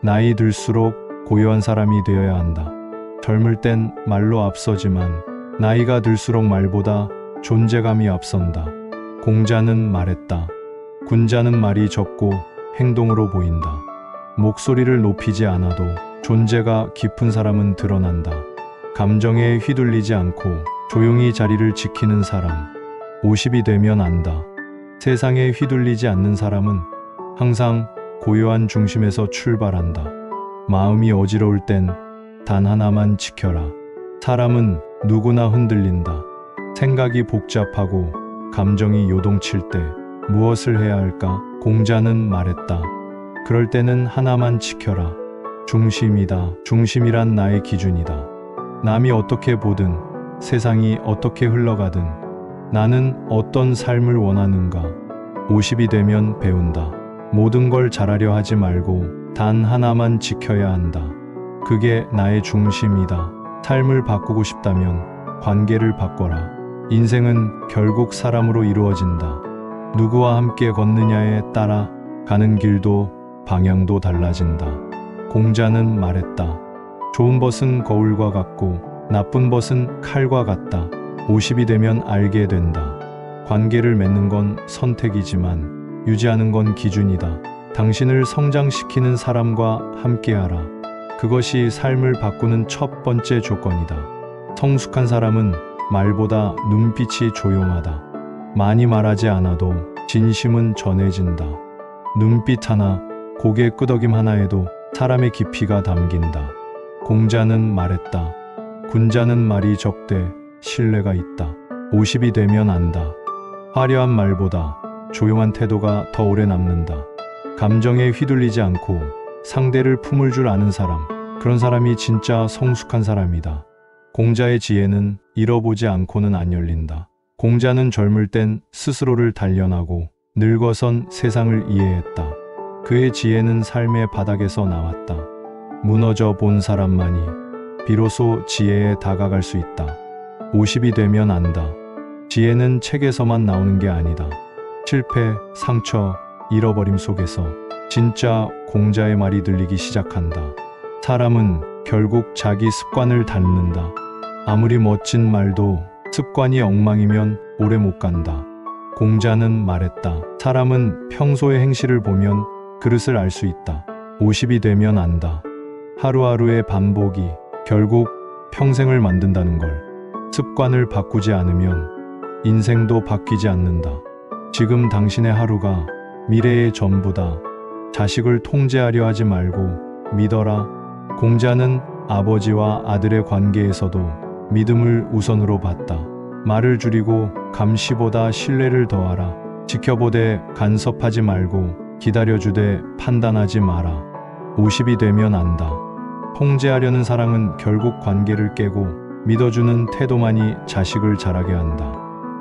나이 들수록 고요한 사람이 되어야 한다. 젊을 땐 말로 앞서지만 나이가 들수록 말보다 존재감이 앞선다. 공자는 말했다. 군자는 말이 적고 행동으로 보인다. 목소리를 높이지 않아도 존재가 깊은 사람은 드러난다. 감정에 휘둘리지 않고 조용히 자리를 지키는 사람. 50이 되면 안다. 세상에 휘둘리지 않는 사람은 항상 고요한 중심에서 출발한다. 마음이 어지러울 땐 단 하나만 지켜라. 사람은 누구나 흔들린다. 생각이 복잡하고 감정이 요동칠 때 무엇을 해야 할까? 공자는 말했다. 그럴 때는 하나만 지켜라. 중심이다. 중심이란 나의 기준이다. 남이 어떻게 보든 세상이 어떻게 흘러가든 나는 어떤 삶을 원하는가? 50이 되면 배운다. 모든 걸 잘하려 하지 말고 단 하나만 지켜야 한다. 그게 나의 중심이다. 삶을 바꾸고 싶다면 관계를 바꿔라. 인생은 결국 사람으로 이루어진다. 누구와 함께 걷느냐에 따라 가는 길도 방향도 달라진다. 공자는 말했다. 좋은 벗은 거울과 같고 나쁜 벗은 칼과 같다. 50이 되면 알게 된다. 관계를 맺는 건 선택이지만 유지하는 건 기준이다. 당신을 성장시키는 사람과 함께하라. 그것이 삶을 바꾸는 첫 번째 조건이다. 성숙한 사람은 말보다 눈빛이 조용하다. 많이 말하지 않아도 진심은 전해진다. 눈빛 하나, 고개 끄덕임 하나에도 사람의 깊이가 담긴다. 공자는 말했다. 군자는 말이 적되 신뢰가 있다. 50이 되면 안다. 화려한 말보다 조용한 태도가 더 오래 남는다. 감정에 휘둘리지 않고 상대를 품을 줄 아는 사람, 그런 사람이 진짜 성숙한 사람이다. 공자의 지혜는 잃어보지 않고는 안 열린다. 공자는 젊을 땐 스스로를 단련하고 늙어선 세상을 이해했다. 그의 지혜는 삶의 바닥에서 나왔다. 무너져 본 사람만이 비로소 지혜에 다가갈 수 있다. 50이 되면 안다. 지혜는 책에서만 나오는 게 아니다. 실패, 상처, 잃어버림 속에서 진짜 공자의 말이 들리기 시작한다. 사람은 결국 자기 습관을 닮는다. 아무리 멋진 말도 습관이 엉망이면 오래 못 간다. 공자는 말했다. 사람은 평소의 행실을 보면 그릇을 알 수 있다. 50이 되면 안다. 하루하루의 반복이 결국 평생을 만든다는 걸. 습관을 바꾸지 않으면 인생도 바뀌지 않는다. 지금 당신의 하루가 미래의 전부다. 자식을 통제하려 하지 말고 믿어라. 공자는 아버지와 아들의 관계에서도 믿음을 우선으로 봤다. 말을 줄이고 감시보다 신뢰를 더하라. 지켜보되 간섭하지 말고 기다려주되 판단하지 마라. 50이 되면 안다. 통제하려는 사랑은 결국 관계를 깨고 믿어주는 태도만이 자식을 자라게 한다.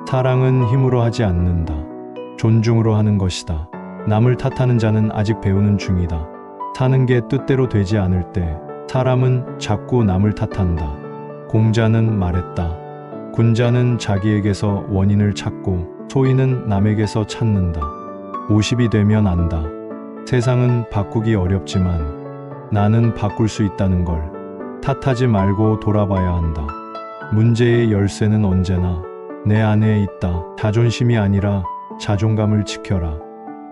사랑은 힘으로 하지 않는다. 존중으로 하는 것이다. 남을 탓하는 자는 아직 배우는 중이다. 사는 게 뜻대로 되지 않을 때 사람은 자꾸 남을 탓한다. 공자는 말했다. 군자는 자기에게서 원인을 찾고 소인은 남에게서 찾는다. 50이 되면 안다. 세상은 바꾸기 어렵지만 나는 바꿀 수 있다는 걸. 탓하지 말고 돌아봐야 한다. 문제의 열쇠는 언제나 내 안에 있다. 자존심이 아니라 자존감을 지켜라.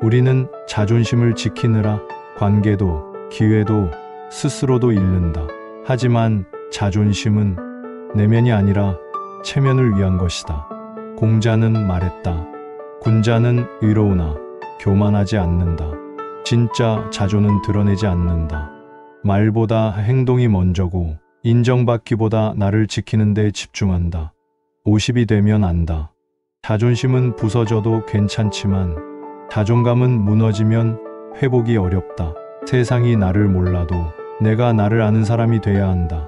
우리는 자존심을 지키느라 관계도 기회도 스스로도 잃는다. 하지만 자존심은 내면이 아니라 체면을 위한 것이다. 공자는 말했다. 군자는 의로우나 교만하지 않는다. 진짜 자존은 드러내지 않는다. 말보다 행동이 먼저고 인정받기보다 나를 지키는 데 집중한다. 50이 되면 안다. 자존심은 부서져도 괜찮지만 자존감은 무너지면 회복이 어렵다. 세상이 나를 몰라도 내가 나를 아는 사람이 돼야 한다.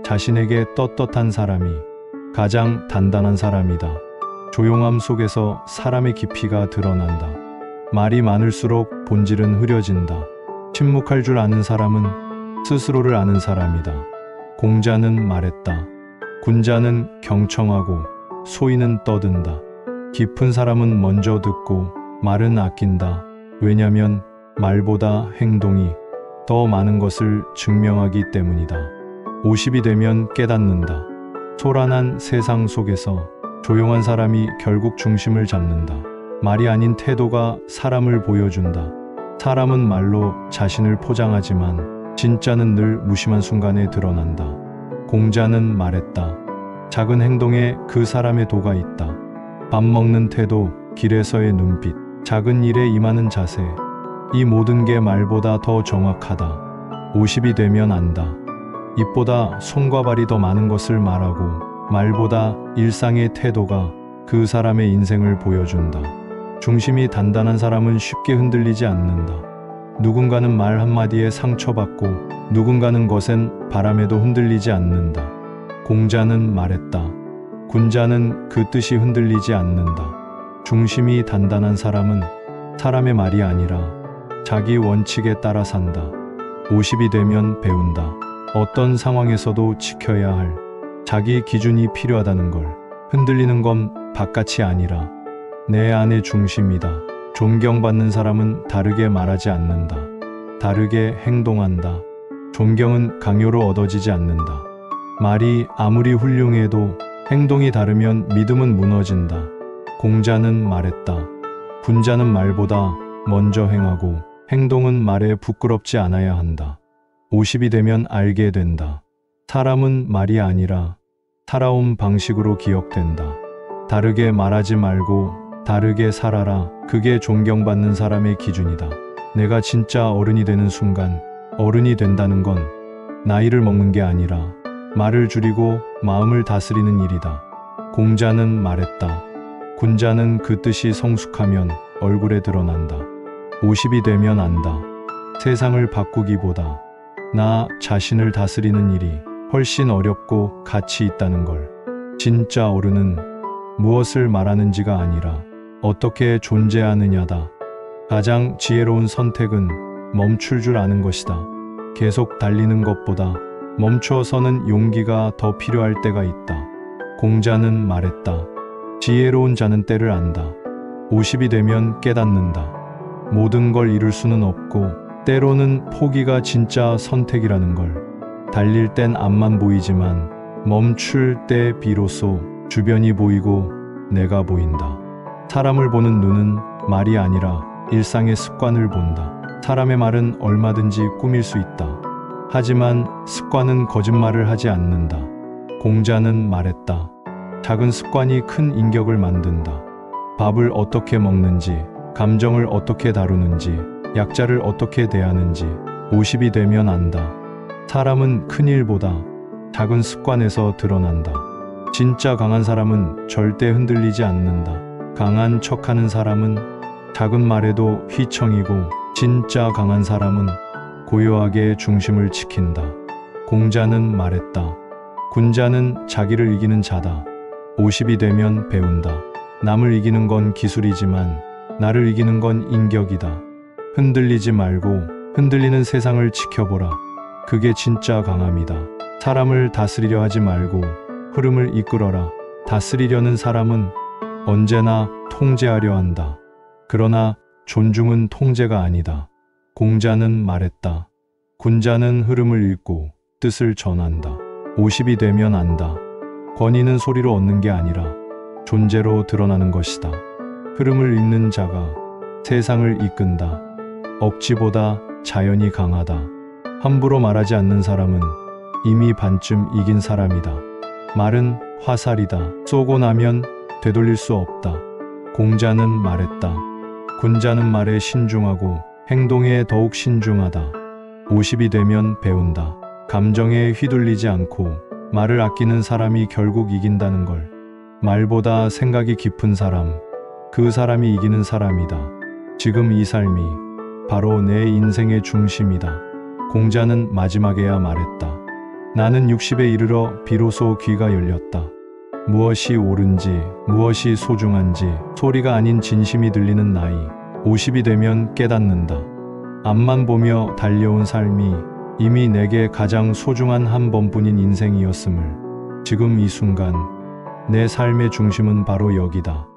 자신에게 떳떳한 사람이 가장 단단한 사람이다. 조용함 속에서 사람의 깊이가 드러난다. 말이 많을수록 본질은 흐려진다. 침묵할 줄 아는 사람은 스스로를 아는 사람이다. 공자는 말했다. 군자는 경청하고 소인은 떠든다. 깊은 사람은 먼저 듣고 말은 아낀다. 왜냐면 말보다 행동이 더 많은 것을 증명하기 때문이다. 50이 되면 깨닫는다. 소란한 세상 속에서 조용한 사람이 결국 중심을 잡는다. 말이 아닌 태도가 사람을 보여준다. 사람은 말로 자신을 포장하지만 진짜는 늘 무심한 순간에 드러난다. 공자는 말했다. 작은 행동에 그 사람의 도가 있다. 밥 먹는 태도, 길에서의 눈빛, 작은 일에 임하는 자세, 이 모든 게 말보다 더 정확하다. 50이 되면 안다. 입보다 손과 발이 더 많은 것을 말하고 말보다 일상의 태도가 그 사람의 인생을 보여준다. 중심이 단단한 사람은 쉽게 흔들리지 않는다. 누군가는 말 한마디에 상처받고 누군가는 것엔 바람에도 흔들리지 않는다. 공자는 말했다. 군자는 그 뜻이 흔들리지 않는다. 중심이 단단한 사람은 사람의 말이 아니라 자기 원칙에 따라 산다. 50이 되면 배운다. 어떤 상황에서도 지켜야 할 자기 기준이 필요하다는 걸. 흔들리는 건 바깥이 아니라 내 안의 중심이다. 존경받는 사람은 다르게 말하지 않는다. 다르게 행동한다. 존경은 강요로 얻어지지 않는다. 말이 아무리 훌륭해도 행동이 다르면 믿음은 무너진다. 공자는 말했다. 군자는 말보다 먼저 행하고 행동은 말에 부끄럽지 않아야 한다. 50이 되면 알게 된다. 사람은 말이 아니라 살아온 방식으로 기억된다. 다르게 말하지 말고 다르게 살아라. 그게 존경받는 사람의 기준이다. 내가 진짜 어른이 되는 순간, 어른이 된다는 건 나이를 먹는 게 아니라 말을 줄이고 마음을 다스리는 일이다. 공자는 말했다. 군자는 그 뜻이 성숙하면 얼굴에 드러난다. 50이 되면 안다. 세상을 바꾸기보다 나 자신을 다스리는 일이 훨씬 어렵고 가치 있다는 걸. 진짜 어른은 무엇을 말하는지가 아니라 어떻게 존재하느냐다. 가장 지혜로운 선택은 멈출 줄 아는 것이다. 계속 달리는 것보다 멈춰서는 용기가 더 필요할 때가 있다. 공자는 말했다. 지혜로운 자는 때를 안다. 50이 되면 깨닫는다. 모든 걸 이룰 수는 없고 때로는 포기가 진짜 선택이라는 걸. 달릴 땐 앞만 보이지만 멈출 때 비로소 주변이 보이고 내가 보인다. 사람을 보는 눈은 말이 아니라 일상의 습관을 본다. 사람의 말은 얼마든지 꾸밀 수 있다. 하지만 습관은 거짓말을 하지 않는다. 공자는 말했다. 작은 습관이 큰 인격을 만든다. 밥을 어떻게 먹는지, 감정을 어떻게 다루는지, 약자를 어떻게 대하는지 50이 되면 안다. 사람은 큰 일보다 작은 습관에서 드러난다. 진짜 강한 사람은 절대 흔들리지 않는다. 강한 척하는 사람은 작은 말에도 휘청이고 진짜 강한 사람은 고요하게 중심을 지킨다. 공자는 말했다. 군자는 자기를 이기는 자다. 50이 되면 배운다. 남을 이기는 건 기술이지만 나를 이기는 건 인격이다. 흔들리지 말고 흔들리는 세상을 지켜보라. 그게 진짜 강함이다. 사람을 다스리려 하지 말고 흐름을 이끌어라. 다스리려는 사람은 언제나 통제하려 한다. 그러나 존중은 통제가 아니다. 공자는 말했다. 군자는 흐름을 읽고 뜻을 전한다. 50이 되면 안다. 권위는 소리로 얻는 게 아니라 존재로 드러나는 것이다. 흐름을 읽는 자가 세상을 이끈다. 억지보다 자연이 강하다. 함부로 말하지 않는 사람은 이미 반쯤 이긴 사람이다. 말은 화살이다. 쏘고 나면 되돌릴 수 없다. 공자는 말했다. 군자는 말에 신중하고 행동에 더욱 신중하다. 50이 되면 배운다. 감정에 휘둘리지 않고 말을 아끼는 사람이 결국 이긴다는 걸. 말보다 생각이 깊은 사람, 그 사람이 이기는 사람이다. 지금 이 삶이 바로 내 인생의 중심이다. 공자는 마지막에야 말했다. 나는 60에 이르러 비로소 귀가 열렸다. 무엇이 옳은지, 무엇이 소중한지 소리가 아닌 진심이 들리는 나이. 50이 되면 깨닫는다. 앞만 보며 달려온 삶이 이미 내게 가장 소중한 한 번뿐인 인생이었음을. 지금 이 순간 내 삶의 중심은 바로 여기다.